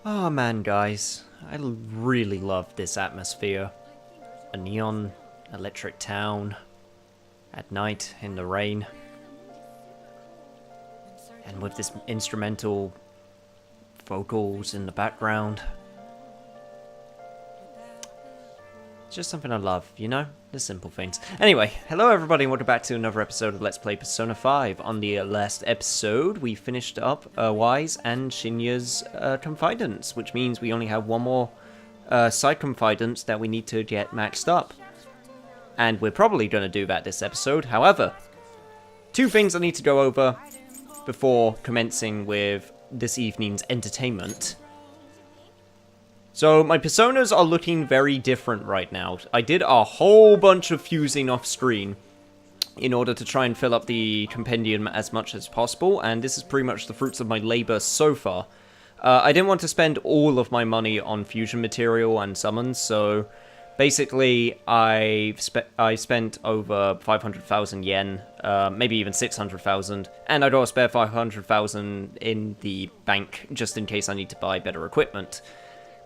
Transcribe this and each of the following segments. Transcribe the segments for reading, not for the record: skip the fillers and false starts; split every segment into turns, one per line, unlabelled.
Oh man, guys, I really love this atmosphere. A neon, electric town, at night, in the rain. And with this instrumental vocals in the background. It's just something I love, you know? The simple things. Anyway, hello everybody and welcome back to another episode of Let's Play Persona 5. On the last episode, we finished up Wise and Shinya's confidants, which means we only have one more side confidant that we need to get maxed up. And we're probably going to do that this episode. However, two things I need to go over before commencing with this evening's entertainment. So, my personas are looking very different right now. I did a whole bunch of fusing off screen in order to try and fill up the compendium as much as possible, and this is pretty much the fruits of my labor so far. I didn't want to spend all of my money on fusion material and summons, so basically I spent over 500,000 yen, maybe even 600,000, and I got a spare 500,000 in the bank just in case I need to buy better equipment.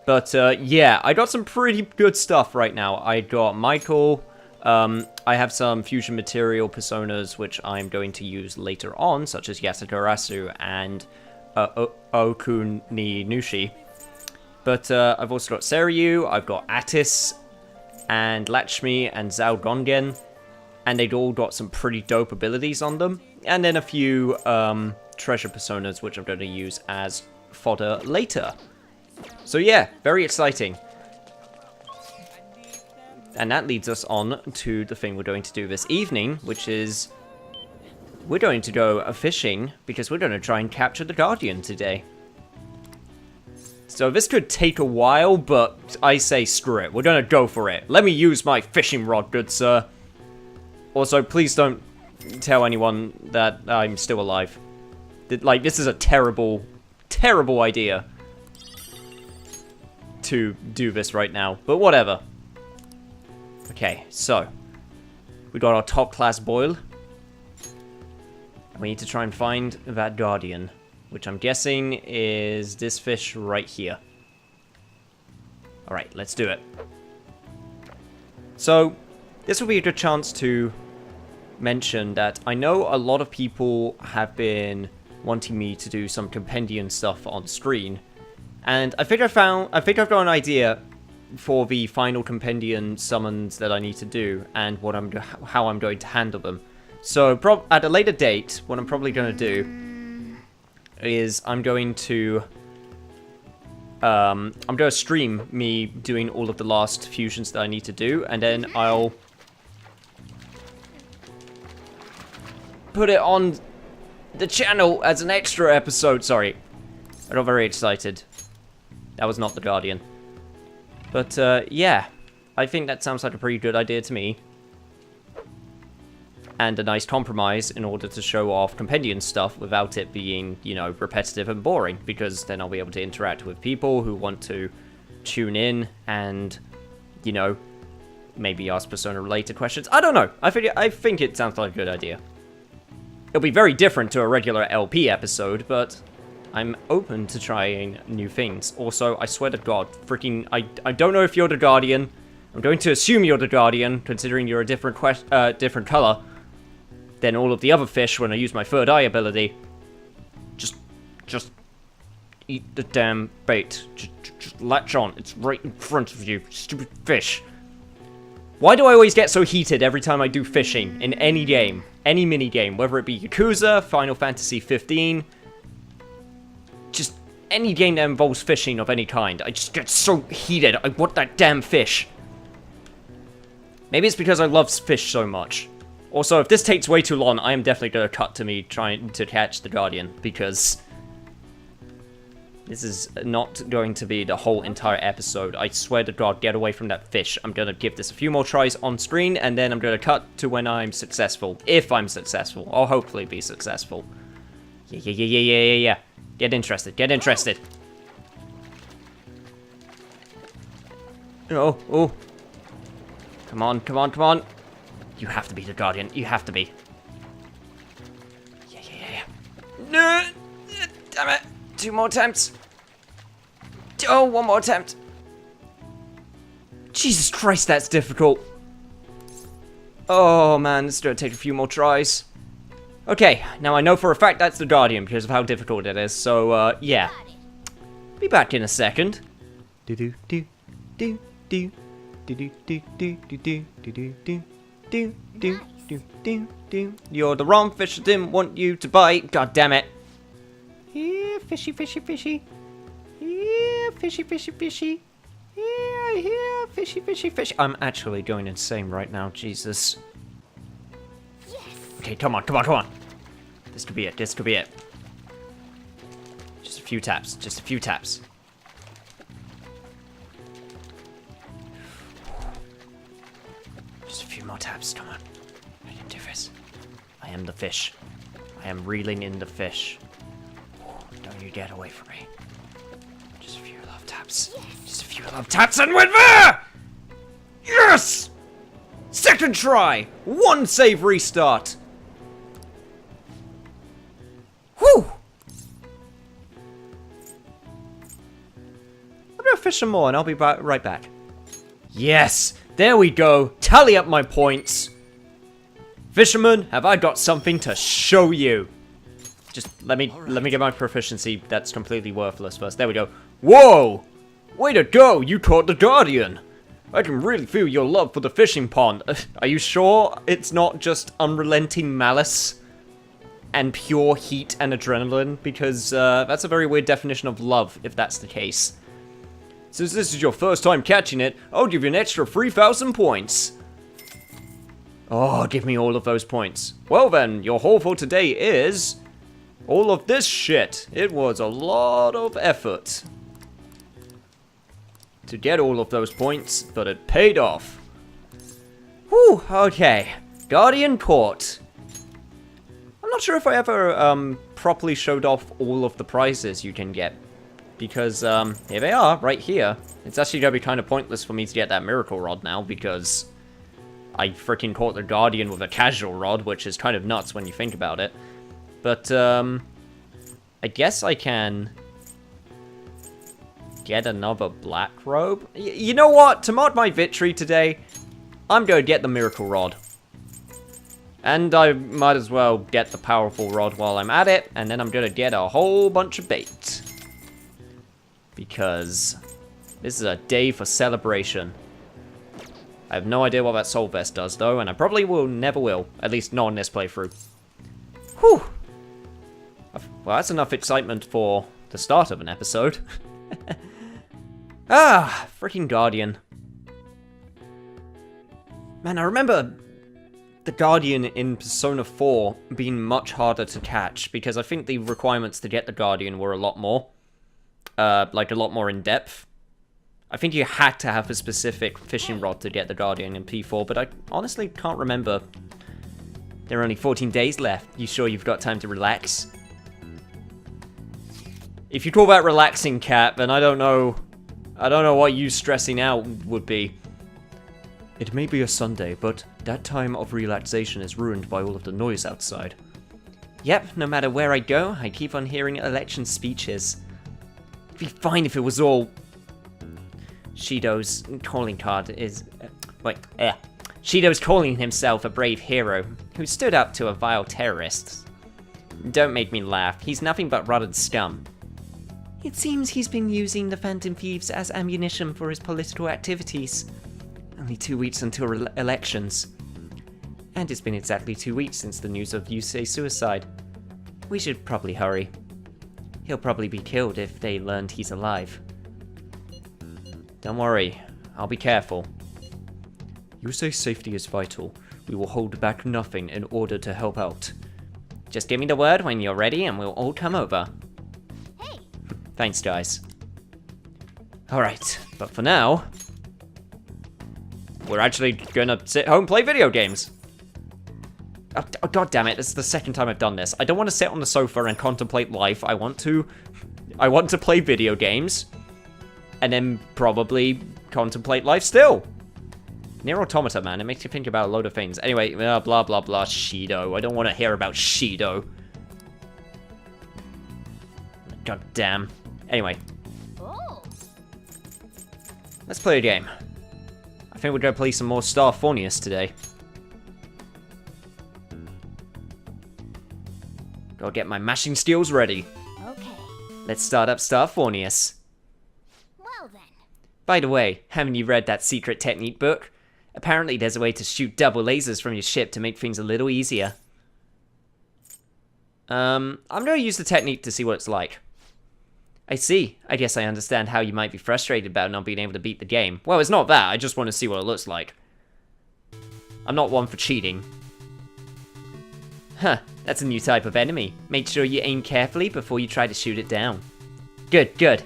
But, yeah, I got some pretty good stuff right now. I got Michael, I have some fusion material personas which I'm going to use later on, such as Yasukarasu and Okuni Nushi. But, I've also got Seiryu, I've got Attis, and Lakshmi, and Zhao Gongen, and they'd all got some pretty dope abilities on them. And then a few, treasure personas which I'm going to use as fodder later. So yeah, very exciting. And that leads us on to the thing we're going to do this evening, which is we're going to go fishing because we're going to try and capture the Guardian today. So this could take a while, but I say screw it. We're going to go for it. Let me use my fishing rod, good sir. Also, please don't tell anyone that I'm still alive. Like, this is a terrible, terrible idea to do this right now, but whatever. Okay, so we got our top class boil. We need to try and find that Guardian, which I'm guessing is this fish right here. Alright, let's do it. So, this will be a good chance to mention that I know a lot of people have been wanting me to do some compendium stuff on screen. And I think I've got an idea for the final compendium summons that I need to do and how I'm going to handle them. So at a later date, what I'm probably going to do is I'm going to stream me doing all of the last fusions that I need to do, and then I'll put it on the channel as an extra episode. Sorry, I got very excited. That was not the Guardian. But, yeah. I think that sounds like a pretty good idea to me. And a nice compromise in order to show off compendium stuff without it being, you know, repetitive and boring. Because then I'll be able to interact with people who want to tune in and, you know, maybe ask Persona-related questions. I don't know. I think it sounds like a good idea. It'll be very different to a regular LP episode, but I'm open to trying new things. Also, I swear to God, freaking, I don't know if you're the Guardian. I'm going to assume you're the Guardian, considering you're a different color than all of the other fish when I use my third eye ability. Just eat the damn bait. Just latch on. It's right in front of you, stupid fish. Why do I always get so heated every time I do fishing in any game, any mini game, whether it be Yakuza, Final Fantasy 15, just any game that involves fishing of any kind. I just get so heated. I want that damn fish. Maybe it's because I love fish so much. Also, if this takes way too long, I am definitely going to cut to me trying to catch the Guardian, because this is not going to be the whole entire episode. I swear to God, get away from that fish. I'm going to give this a few more tries on screen, and then I'm going to cut to when I'm successful. If I'm successful. I'll hopefully be successful. Yeah. Get interested. Get interested. Oh. Come on. You have to be the Guardian. You have to be. Yeah. No! Damn it. 2 more attempts. Oh, one more attempt. Jesus Christ, that's difficult. Oh man, this is gonna take a few more tries. Okay, now I know for a fact that's the Guardian because of how difficult it is, so, yeah. Be back in a second. You're the wrong fish I didn't want you to bite. God damn it. Here, fishy, fishy, fishy. Here, fishy, fishy, fishy. Here, fishy, fishy, fishy. I'm actually going insane right now, Jesus. Yes. Okay, come on, come on, come on. This could be it, this could be it. Just a few taps, just a few taps. Just a few more taps, come on. I can do this. I am the fish. I am reeling in the fish. Don't you get away from me. Just a few love taps. Yes. Just a few love taps and we're there! Yes! Second try! One save restart! Whew! I'm gonna fish some more and I'll be right back. Yes! There we go! Tally up my points! Fisherman, have I got something to show you? Just let me get my proficiency. That's completely worthless first. There we go. Whoa! Way to go! You caught the Guardian! I can really feel your love for the fishing pond. Are you sure it's not just unrelenting malice and pure heat and adrenaline? Because that's a very weird definition of love, if that's the case. Since this is your first time catching it, I'll give you an extra 3,000 points. Oh, give me all of those points. Well then, your haul for today is all of this shit. It was a lot of effort to get all of those points, but it paid off. Whew, okay. Guardian Court. I'm not sure if I ever properly showed off all of the prizes you can get. Because, here they are, right here. It's actually gonna be kind of pointless for me to get that miracle rod now, because I freaking caught the Guardian with a casual rod, which is kind of nuts when you think about it. But, I guess I can get another black robe. You know what? To mark my victory today, I'm going to get the miracle rod. And I might as well get the powerful rod while I'm at it, and then I'm going to get a whole bunch of bait. Because this is a day for celebration. I have no idea what that soul vest does, though, and I probably never will. At least not in this playthrough. Whew. Well, that's enough excitement for the start of an episode. Ah, freaking Guardian. Man, I remember the Guardian in Persona 4 being much harder to catch, because I think the requirements to get the Guardian were a lot more. Like, a lot more in-depth. I think you had to have a specific fishing rod to get the Guardian in P4, but I honestly can't remember. There are only 14 days left. You sure you've got time to relax? If you call that relaxing, Cat, then I don't know what you stressing out would be. It may be a Sunday, but that time of relaxation is ruined by all of the noise outside. Yep, no matter where I go, I keep on hearing election speeches. It'd be fine if it was all... Shido's calling card is... Shido's calling himself a brave hero, who stood up to a vile terrorist. Don't make me laugh, he's nothing but rotten scum. It seems he's been using the Phantom Thieves as ammunition for his political activities. Only 2 weeks until elections. And it's been exactly 2 weeks since the news of Yusei's suicide. We should probably hurry. He'll probably be killed if they learned he's alive. Don't worry, I'll be careful. Yusei's safety is vital. We will hold back nothing in order to help out. Just give me the word when you're ready and we'll all come over. Hey. Thanks, guys. Alright, but for now, we're actually gonna sit home and play video games. Oh, God damn it, this is the second time I've done this. I don't want to sit on the sofa and contemplate life. I want to play video games. And then probably contemplate life still. Near Automata, man. It makes you think about a load of things. Anyway, blah, blah, blah, Shido. I don't want to hear about Shido. God damn. Anyway. let's play a game. I think we're gonna play some more Star Fornius today. Gotta get my mashing skills ready.
Okay.
Let's start up Star Fornius.
Well then.
By the way, haven't you read that secret technique book? Apparently there's a way to shoot double lasers from your ship to make things a little easier. I'm gonna use the technique to see what it's like. I see. I guess I understand how you might be frustrated about not being able to beat the game. Well, it's not that. I just want to see what it looks like. I'm not one for cheating. Huh, that's a new type of enemy. Make sure you aim carefully before you try to shoot it down. Good, good.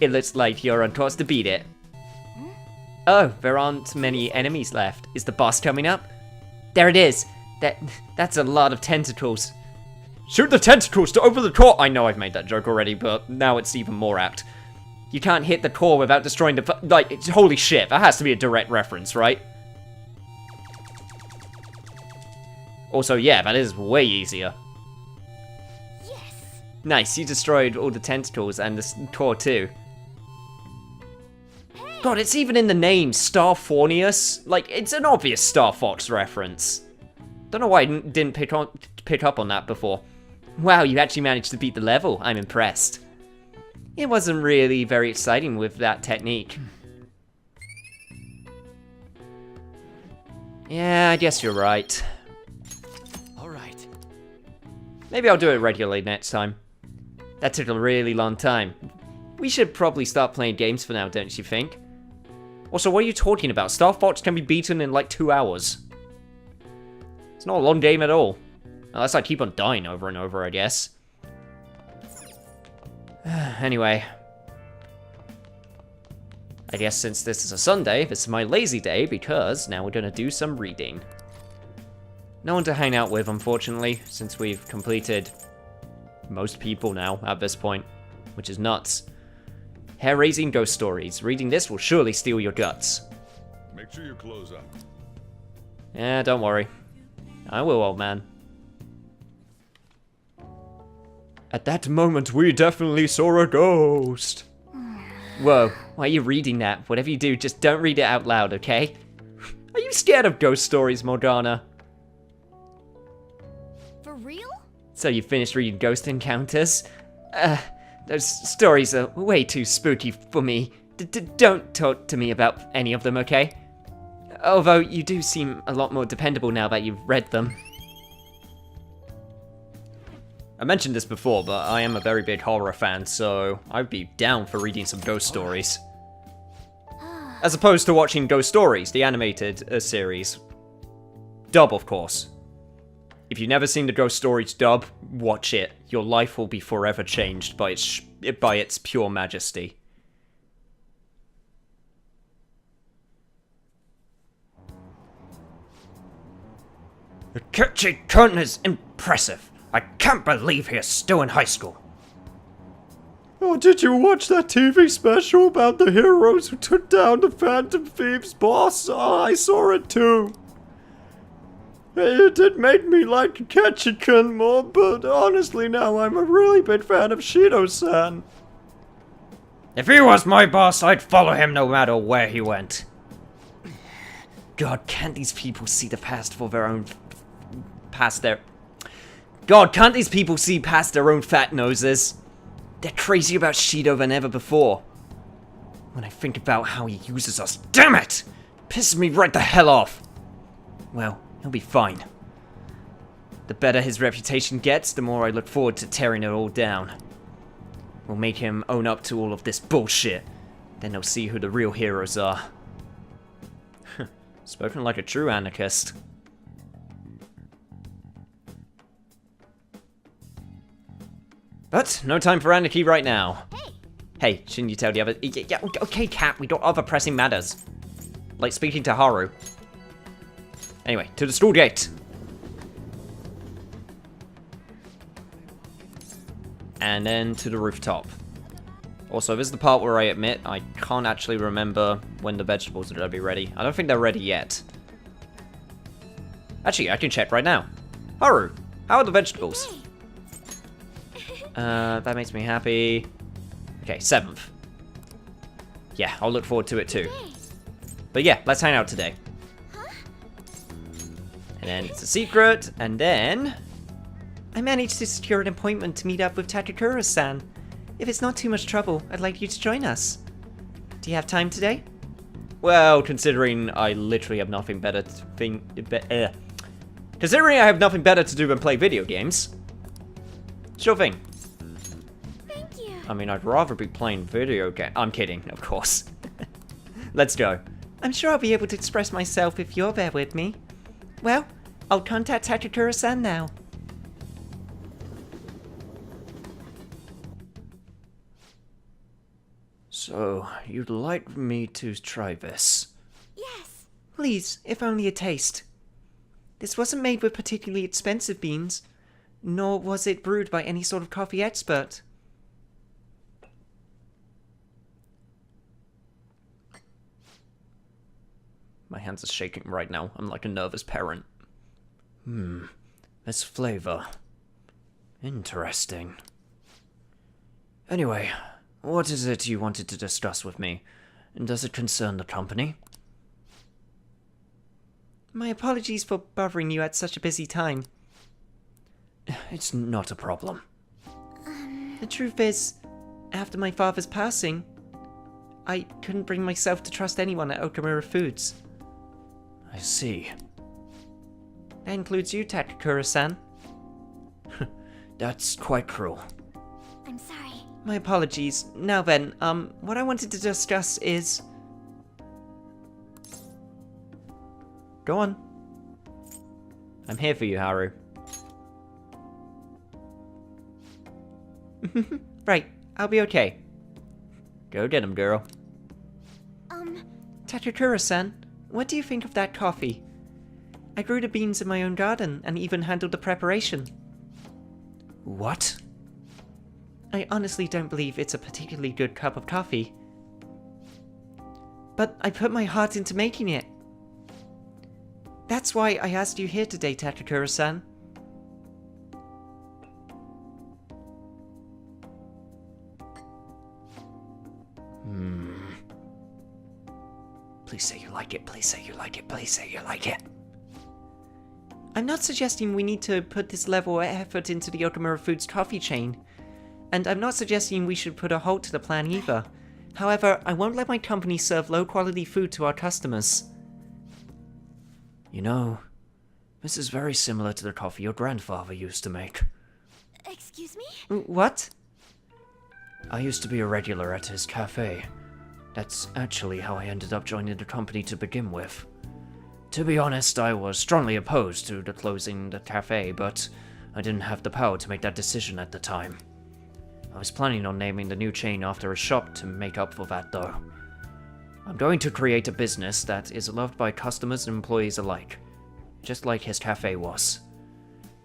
It looks like you're on course to beat it. Oh, there aren't many enemies left. Is the boss coming up? There it is. That's a lot of tentacles. Shoot the tentacles to open the core! I know I've made that joke already, but now it's even more apt. You can't hit the core without destroying the like, holy shit, that has to be a direct reference, right? Also, yeah, that is way easier.
Yes.
Nice, you destroyed all the tentacles and the core too. God, it's even in the name, Star Fornius. Like, it's an obvious Star Fox reference. Don't know why I didn't pick up on that before. Wow, you actually managed to beat the level. I'm impressed. It wasn't really very exciting with that technique. Yeah, I guess you're right.
Alright.
Maybe I'll do it regularly next time. That took a really long time. We should probably start playing games for now, don't you think? Also, what are you talking about? Star Fox can be beaten in like 2 hours. It's not a long game at all. Unless I keep on dying over and over, I guess. Anyway. I guess since this is a Sunday, this is my lazy day because now we're gonna do some reading. No one to hang out with, unfortunately, since we've completed most people now at this point, which is nuts. Hair-raising ghost stories. Reading this will surely steal your guts.
Make sure you close up.
Yeah, don't worry. I will, old man. At that moment, we definitely saw a ghost. Whoa, why are you reading that? Whatever you do, just don't read it out loud, okay? Are you scared of ghost stories, Morgana?
For real?
So you finished reading Ghost Encounters? Those stories are way too spooky for me. Don't talk to me about any of them, okay? Although you do seem a lot more dependable now that you've read them. I mentioned this before, but I am a very big horror fan, so I'd be down for reading some ghost stories. As opposed to watching Ghost Stories, the animated series. Dub, of course. If you've never seen the Ghost Stories dub, watch it. Your life will be forever changed by its pure majesty. Akechi-kun is impressive. I can't believe he is still in high school.
Oh, did you watch that TV special about the heroes who took down the Phantom Thieves boss? Oh, I saw it too. It did make me like Akechi-kun more, but honestly now I'm a really big fan of Shido-san.
If he was my boss, I'd follow him no matter where he went. God, can't these people see the past for their own... God, can't these people see past their own fat noses? They're crazier about Shido than ever before. When I think about how he uses us, damn it! Pisses me right the hell off. Well, he'll be fine. The better his reputation gets, the more I look forward to tearing it all down. We'll make him own up to all of this bullshit. Then they'll see who the real heroes are. Spoken like a true anarchist. But no time for anarchy right now. Hey, shouldn't you tell the other... Yeah, okay, Cat, we got other pressing matters. Like speaking to Haru. Anyway, to the school gate. And then to the rooftop. Also, this is the part where I admit I can't actually remember when the vegetables are going to be ready. I don't think they're ready yet. Actually, I can check right now. Haru, how are the vegetables? That makes me happy. Okay, 7th. yeah, I'll look forward to it too. But yeah, let's hang out today. And then it's a secret, and then...
I managed to secure an appointment to meet up with Takakura-san. If it's not too much trouble, I'd like you to join us. Do you have time today?
Well, considering I literally have nothing better to think... Considering I have nothing better to do than play video games. Sure thing.
Thank you.
I mean, I'd rather be playing video games. I'm kidding, of course. Let's go.
I'm sure I'll be able to express myself if you're there with me. Well, I'll contact Takakura-san now.
So, you'd like me to try this?
Yes.
Please, if only a taste. This wasn't made with particularly expensive beans, nor was it brewed by any sort of coffee expert.
My hands are shaking right now. I'm like a nervous parent. This flavor. Interesting. Anyway, what is it you wanted to discuss with me? And does it concern the company?
My apologies for bothering you at such a busy time.
It's not a problem.
The truth is, after my father's passing, I couldn't bring myself to trust anyone at Okamura Foods.
I see.
That includes you, Takakura-san.
That's quite cruel.
I'm sorry.
My apologies. Now then, what I wanted to discuss is...
Go on. I'm here for you, Haru.
Right, I'll be okay.
Go get him, girl.
Takakura-san, what do you think of that coffee? I grew the beans in my own garden and even handled the preparation.
What?
I honestly don't believe it's a particularly good cup of coffee. But I put my heart into making it. That's why I asked you here today, Takakura-san.
Please say you like it, please say you like it, please say you like it.
I'm not suggesting we need to put this level of effort into the Okamura Foods coffee chain. And I'm not suggesting we should put a halt to the plan either. However, I won't let my company serve low-quality food to our customers.
You know, this is very similar to the coffee your grandfather used to make.
Excuse me?
What?
I used to be a regular at his cafe. That's actually how I ended up joining the company to begin with. To be honest, I was strongly opposed to the closing the cafe, but I didn't have the power to make that decision at the time. I was planning on naming the new chain after a shop to make up for that, though. I'm going to create a business that is loved by customers and employees alike, just like his cafe was.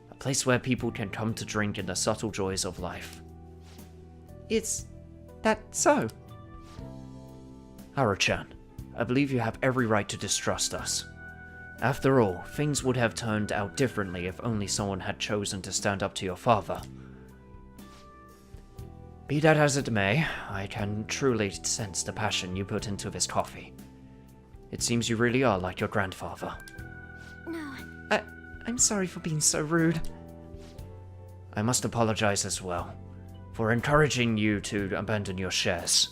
A place where people can come to drink in the subtle joys of life.
Is that so?
Haru-chan, I believe you have every right to distrust us. After all, things would have turned out differently if only someone had chosen to stand up to your father. Be that as it may, I can truly sense the passion you put into this coffee. It seems you really are like your grandfather.
No.
I'm sorry for being so rude.
I must apologize as well, for encouraging you to abandon your shares.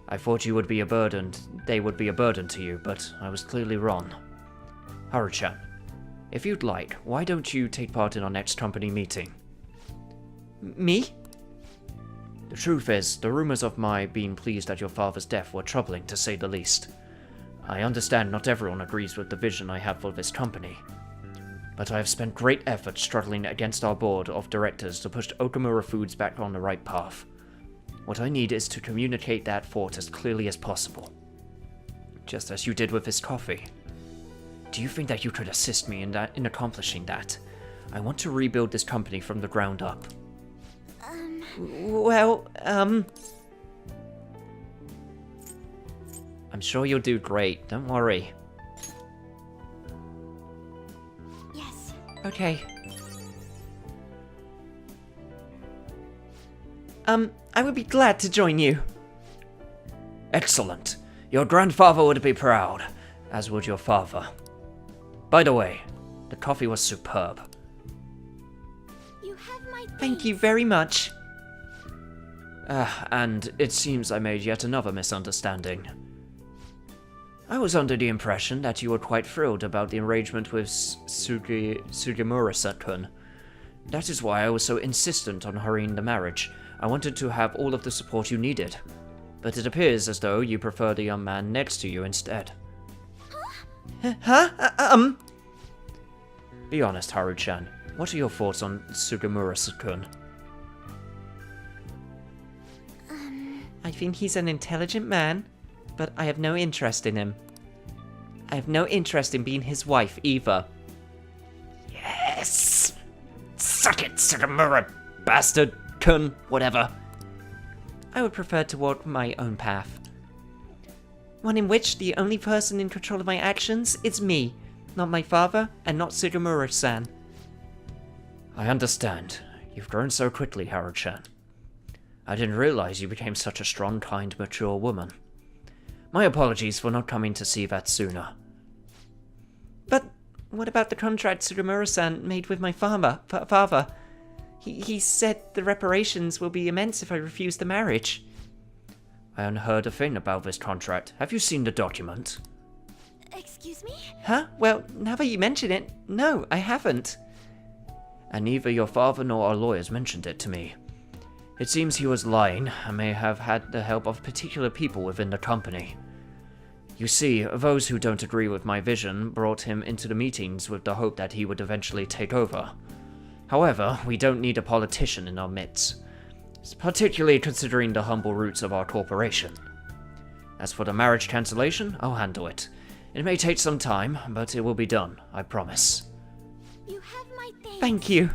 I thought they would be a burden to you, but I was clearly wrong. Haru-chan, if you'd like, why don't you take part in our next company meeting?
Me?
The truth is, the rumors of my being pleased at your father's death were troubling, to say the least. I understand not everyone agrees with the vision I have for this company, but I have spent great effort struggling against our board of directors to push Okamura Foods back on the right path. What I need is to communicate that thought as clearly as possible. Just as you did with this coffee. Do you think that you could assist me in accomplishing that? I want to rebuild this company from the ground up.
Well,
I'm sure you'll do great, don't worry.
Yes.
okay. I would be glad to join you.
Excellent. Your grandfather would be proud, as would your father. By the way, the coffee was superb.
You have my
Thank you very much.
And it seems I made yet another misunderstanding. I was under the impression that you were quite thrilled about the arrangement with Sugemura-kun. That is why I was so insistent on hurrying the marriage. I wanted to have all of the support you needed. But it appears as though you prefer the young man next to you instead.
Huh?
Be honest, Haru-chan. What are your thoughts on Sugemura-kun?
I think he's an intelligent man, but I have no interest in him. I have no interest in being his wife either.
Yes! Suck it, Sugemura, bastard, kun, whatever.
I would prefer to walk my own path. One in which the only person in control of my actions is me, not my father and not Sugemura-san.
I understand. You've grown so quickly, Haru-chan. I didn't realize you became such a strong, kind, mature woman. My apologies for not coming to see that sooner.
But what about the contract Sugemura-san made with my father? He said the reparations will be immense if I refuse the marriage.
I hadn't heard a thing about this contract. Have you seen the document?
Excuse me?
Huh? Well, now that you mention it, no, I haven't.
And neither your father nor our lawyers mentioned it to me. It seems he was lying and may have had the help of particular people within the company. You see, those who don't agree with my vision brought him into the meetings with the hope that he would eventually take over. However, we don't need a politician in our midst, particularly considering the humble roots of our corporation. As for the marriage cancellation, I'll handle it. It may take some time, but it will be done, I promise.
You have my thanks.
Thank you.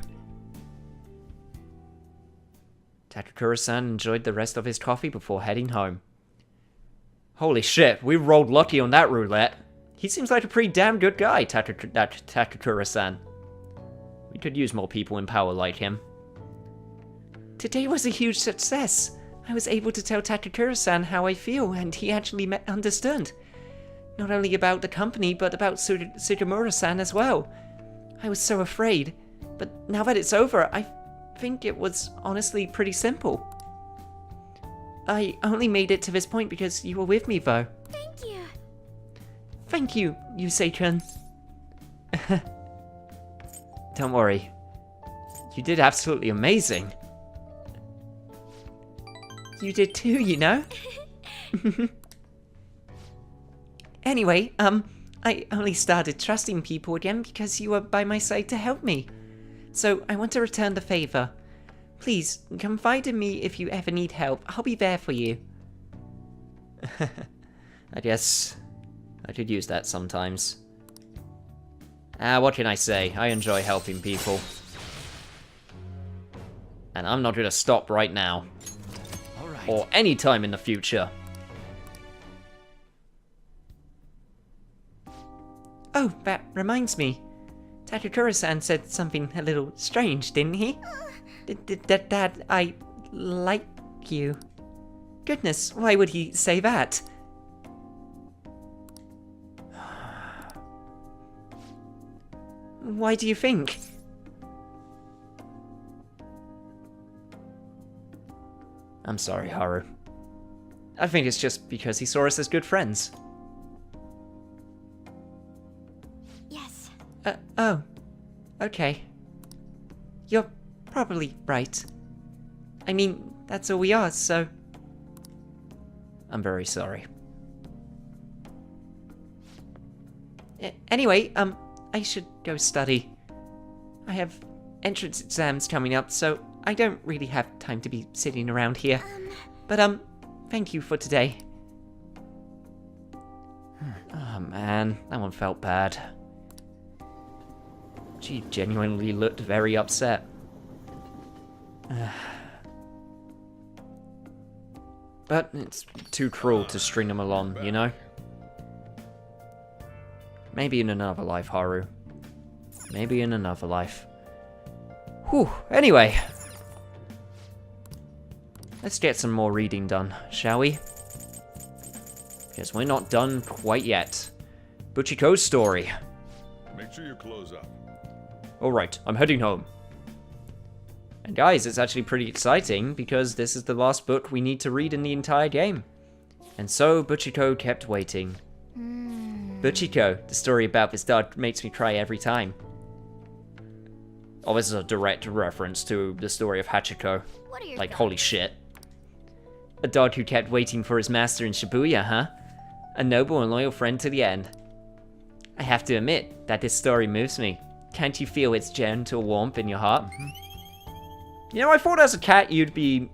Takakura-san enjoyed the rest of his coffee before heading home. Holy shit, we rolled lucky on that roulette. He seems like a pretty damn good guy, Takakura-san. We could use more people in power like him.
Today was a huge success. I was able to tell Takakura-san how I feel, and he actually understood. Not only about the company, but about Sugemura-san as well. I was so afraid, but now that it's over, I think it was honestly pretty simple. I only made it to this point because you were with me, though.
Thank you.
Thank you, Yusei-kun.
Don't worry. You did absolutely amazing.
You did too, you know? Anyway, I only started trusting people again because you were by my side to help me. So I want to return the favor. Please, confide in me if you ever need help. I'll be there for you.
I guess I could use that sometimes. What can I say? I enjoy helping people. And I'm not gonna stop right now.
All right.
Or any time in the future.
Oh, that reminds me. Takakura-san said something a little strange, didn't he? That I like you. Goodness, why would he say that? Why do you think?
I'm sorry, Haru. I think it's just because he saw us as good friends.
Yes.
Oh. Okay. You're probably right. I mean, that's all we are, so...
I'm very sorry.
Anyway, I should go study. I have entrance exams coming up, so I don't really have time to be sitting around here. But, thank you for today.
Oh man, that one felt bad. She genuinely looked very upset. But it's too cruel to string them along, you know? Maybe in another life, Haru. Maybe in another life. Whew, anyway. Let's get some more reading done, shall we? Because we're not done quite yet. Buchiko's story.
Make sure you close up.
Alright, I'm heading home. And guys, it's actually pretty exciting because this is the last book we need to read in the entire game. And so Buchiko kept waiting. Buchiko, the story about this dog makes me cry every time. Oh, this is a direct reference to the story of Hachiko.
What are your
Like,
thoughts?
holy shit. A dog who kept waiting for his master in Shibuya, huh? A noble and loyal friend to the end. I have to admit that this story moves me. Can't you feel its gentle warmth in your heart? You know, I thought as a cat you'd be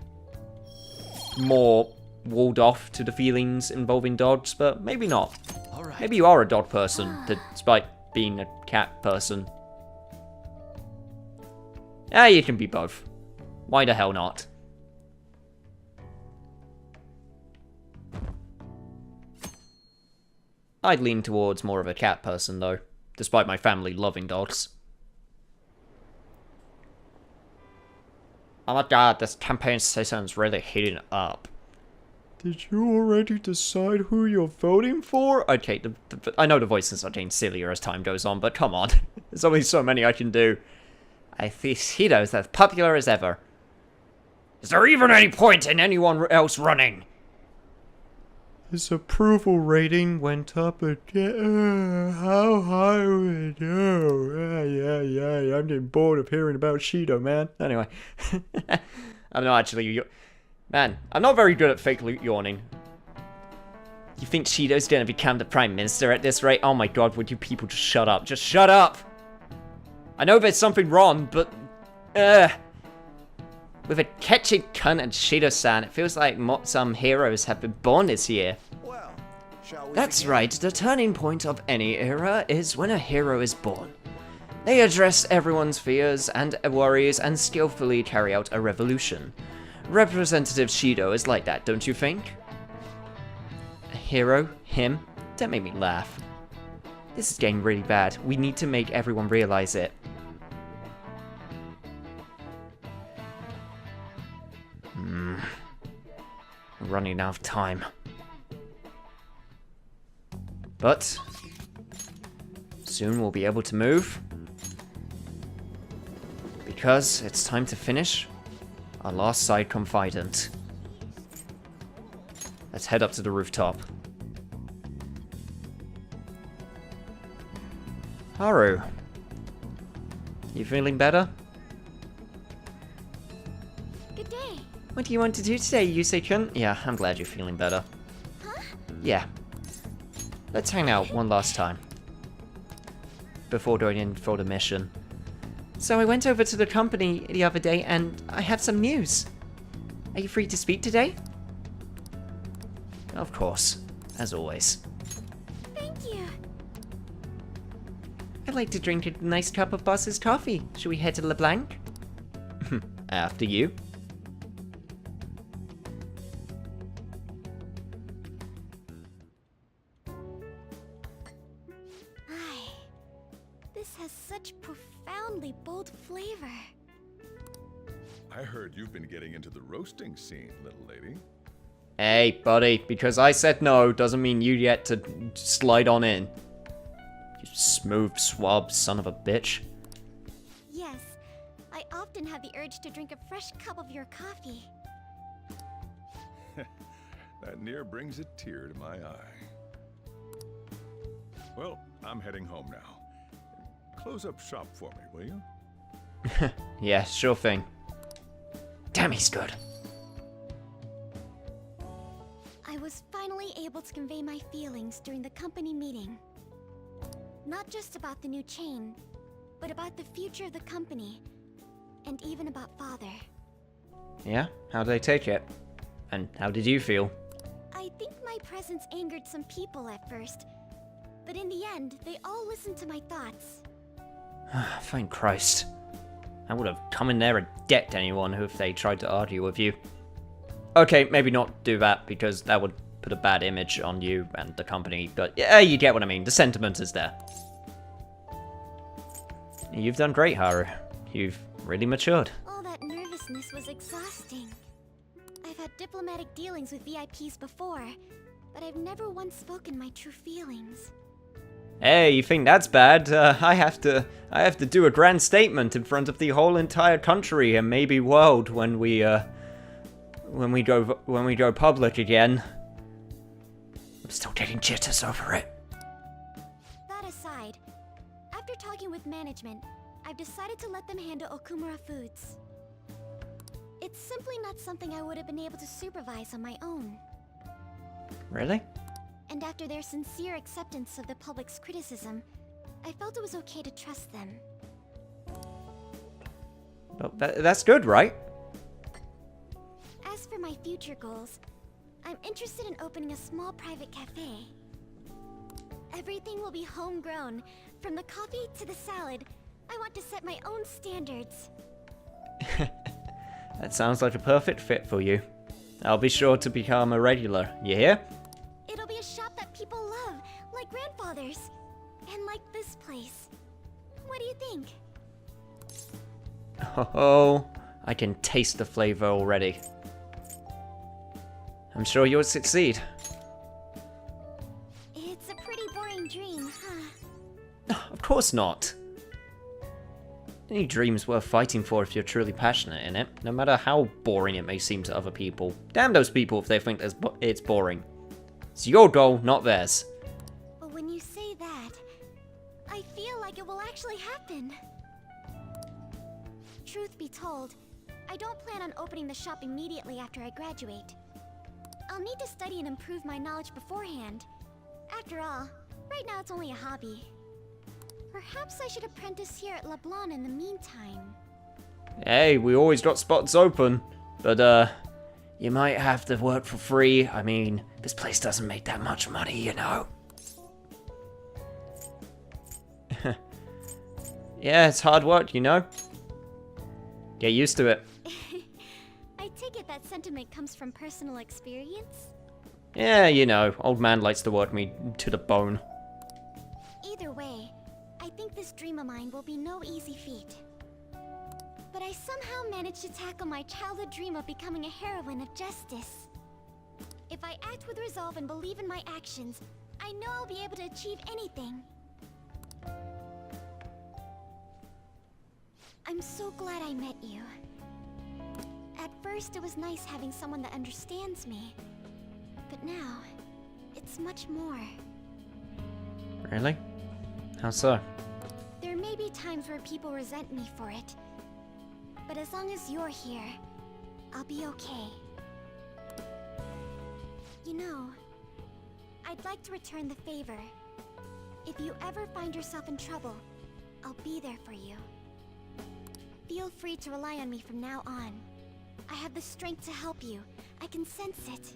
more walled off to the feelings involving dogs, but maybe not.
All right.
Maybe you are a dog person, despite being a cat person. Ah, you can be both. Why the hell not? I'd lean towards more of a cat person, though, despite my family loving dogs. Oh my god, this campaign season's really heating up.
Did you already decide who you're voting for?
Okay, I know the voices are getting sillier as time goes on, but come on. There's only so many I can do. I see Shido's as popular as ever. Is there even any point in anyone else running?
His approval rating went up again. How high would it go? Yeah. I'm getting bored of hearing about Shido, man.
Anyway. I'm not actually... Man, I'm not very good at fake yawning. You think Shido's gonna become the Prime Minister at this rate? Oh my god, would you people just shut up? Just shut up! I know there's something wrong, but... With a catchy cunt and Shido-san, it feels like some heroes have been born this year.
Well, shall we
That's
begin?
right, the turning point of any era is when a hero is born. They address everyone's fears and worries and skillfully carry out a revolution. Representative Shido is like that, don't you think? A hero? Him? Don't make me laugh. This is getting really bad. We need to make everyone realize it. We're running out of time. But soon we'll be able to move. Because it's time to finish our last side confidant. Let's head up to the rooftop. Haru, you feeling better?
Good day.
What do you want to do today, Yusei-kun? Yeah, I'm glad you're feeling better.
Huh?
Yeah. Let's hang out one last time. Before going in for the mission.
So I went over to the company the other day and I have some news. Are you free to speak today?
Of course. As always.
Thank you.
I'd like to drink a nice cup of boss's coffee. Should we head to LeBlanc?
After you.
Ay, this has such profoundly bold flavor.
I heard you've been getting into the roasting scene, little lady.
Hey, buddy, because I said no doesn't mean you get to slide on in. You smooth swab son of a bitch.
Yes, I often have the urge to drink a fresh cup of your coffee.
That near brings a tear to my eye. Well, I'm heading home now. Close up shop for me, will you?
Yeah, sure thing. Damn, he's good.
I was finally able to convey my feelings during the company meeting. Not just about the new chain, but about the future of the company, and even about Father.
Yeah? How did they take it? And how did you feel?
I think my presence angered some people at first, but in the end, they all listened to my thoughts.
Thank Christ. I would have come in there and decked anyone who if they tried to argue with you. Okay, maybe not do that, because that would put a bad image on you and the company, but yeah, you get what I mean. The sentiment is there. You've done great, Haru. You've really matured.
All that nervousness was exhausting. I've had diplomatic dealings with VIPs before, but I've never once spoken my true feelings.
Hey, you think that's bad? I have to do a grand statement in front of the whole entire country and maybe world when we go public again. I'm still getting jitters over it.
That aside, after talking with management, I've decided to let them handle Okumura Foods. It's simply not something I would have been able to supervise on my own.
Really?
And after their sincere acceptance of the public's criticism, I felt it was okay to trust them.
Well, that's good, right?
As for my future goals, I'm interested in opening a small private cafe. Everything will be homegrown, from the coffee to the salad. I want to set my own standards.
That sounds like a perfect fit for you. I'll be sure to become a regular, you hear?
It'll be a shop that people love, like grandfather's. And like this place. What do you think?
Oh, I can taste the flavor already. I'm sure you'll succeed.
It's a pretty boring dream, huh?
Of course not. Any dream's worth fighting for if you're truly passionate in it, no matter how boring it may seem to other people. Damn those people if they think it's boring. It's your goal, not theirs.
But when you say that, I feel like it will actually happen. Truth be told, I don't plan on opening the shop immediately after I graduate. I'll need to study and improve my knowledge beforehand. After all, right now it's only a hobby. Perhaps I should apprentice here at LeBlanc in the meantime.
Hey, we always got spots open. But, you might have to work for free. I mean, this place doesn't make that much money, you know. Yeah, it's hard work, you know. Get used to it.
I take it that sentiment comes from personal experience?
Yeah, you know, old man likes to work me to the bone.
Either way, I think this dream of mine will be no easy feat. But I somehow managed to tackle my childhood dream of becoming a heroine of justice. If I act with resolve and believe in my actions, I know I'll be able to achieve anything. I'm so glad I met you. At first, it was nice having someone that understands me. But now, it's much more.
Really? How so?
There may be times where people resent me for it. But as long as you're here, I'll be okay. You know, I'd like to return the favor. If you ever find yourself in trouble, I'll be there for you. Feel free to rely on me from now on. I have the strength to help you. I can sense it.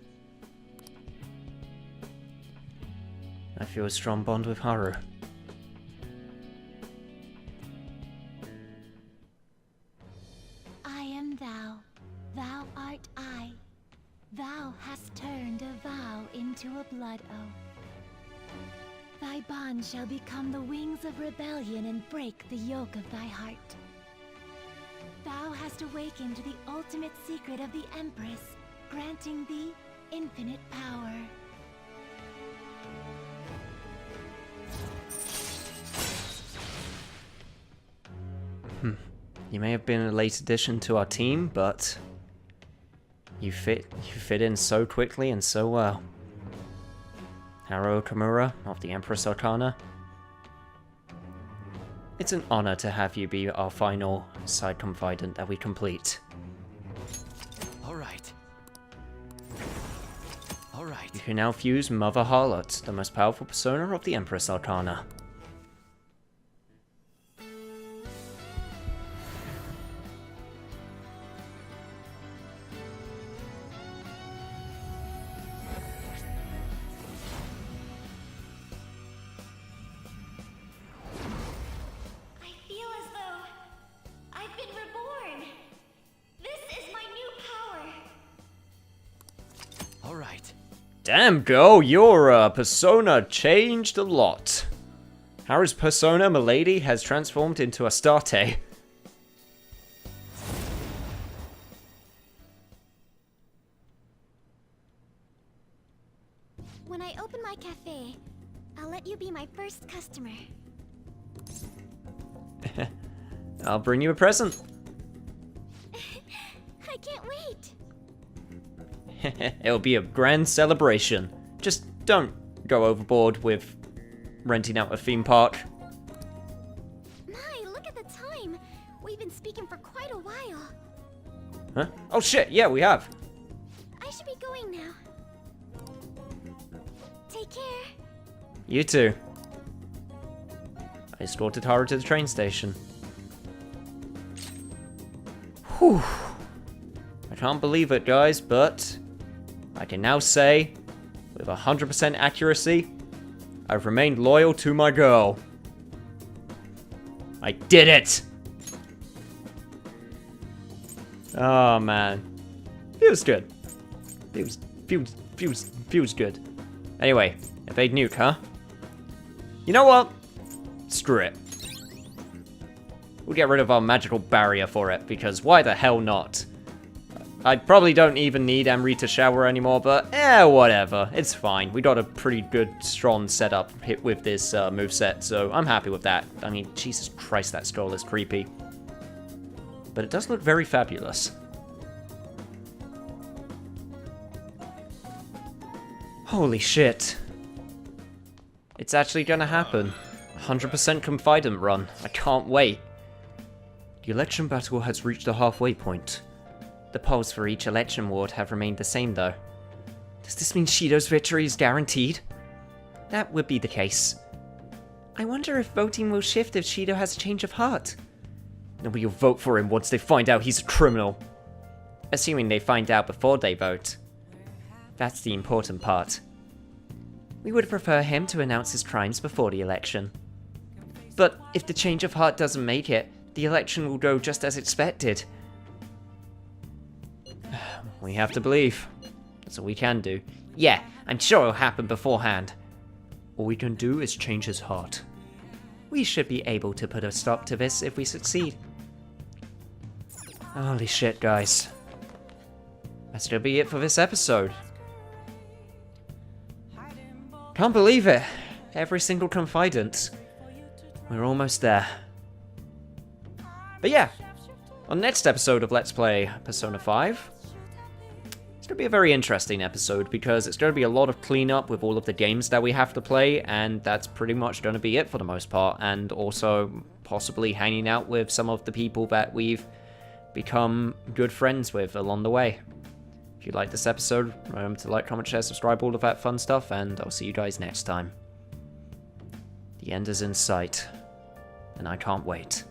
I feel a strong bond with Haru.
I am thou, thou art I. Thou hast turned a vow into a blood oath. Thy bond shall become the wings of rebellion and break the yoke of thy heart. Thou hast awakened the ultimate secret of the Empress, granting thee infinite power.
You may have been a late addition to our team, but you fit in so quickly and so well. Haru Okumura of the Empress Arcana. It's an honor to have you be our final side confidant that we complete.
All right.
You can now fuse Mother Harlot, the most powerful persona of the Empress Arcana. Damn, girl, your persona changed a lot. Haru's persona, Milady, has transformed into Astarte.
When I open my cafe, I'll let you be my first customer.
I'll bring you a present.
I can't wait.
It'll be a grand celebration. Just don't go overboard with renting out a theme park.
My, look at the time. We've been speaking for quite a while.
Huh? Oh shit, yeah, we have.
I should be going now. Take care.
You too. I escorted Haru to the train station. Whew. I can't believe it, guys, but I can now say, with 100% accuracy, I've remained loyal to my girl. I did it! Oh, man. Feels good. Feels good. Anyway, evade nuke, huh? You know what? Screw it. We'll get rid of our magical barrier for it, because why the hell not? I probably don't even need Amrita Shower anymore, but whatever. It's fine. We got a pretty good, strong setup hit with this moveset, so I'm happy with that. I mean, Jesus Christ, that skull is creepy. But it does look very fabulous. Holy shit. It's actually gonna happen. 100% Confidant run. I can't wait. The election battle has reached the halfway point. The polls for each election ward have remained the same, though. Does this mean Shido's victory is guaranteed? That would be the case. I wonder if voting will shift if Shido has a change of heart. Nobody will vote for him once they find out he's a criminal. Assuming they find out before they vote. That's the important part. We would prefer him to announce his crimes before the election. But if the change of heart doesn't make it, the election will go just as expected. We have to believe. That's all we can do. Yeah, I'm sure it'll happen beforehand. All we can do is change his heart. We should be able to put a stop to this if we succeed. Holy shit, guys. That's gonna be it for this episode. Can't believe it. Every single Confidant. We're almost there. But yeah, on the next episode of Let's Play Persona 5, it's going to be a very interesting episode because it's going to be a lot of cleanup with all of the games that we have to play, and that's pretty much going to be it for the most part, and also possibly hanging out with some of the people that we've become good friends with along the way. If you like this episode, remember to like, comment, share, subscribe, all of that fun stuff, and I'll see you guys next time. The end is in sight, and I can't wait.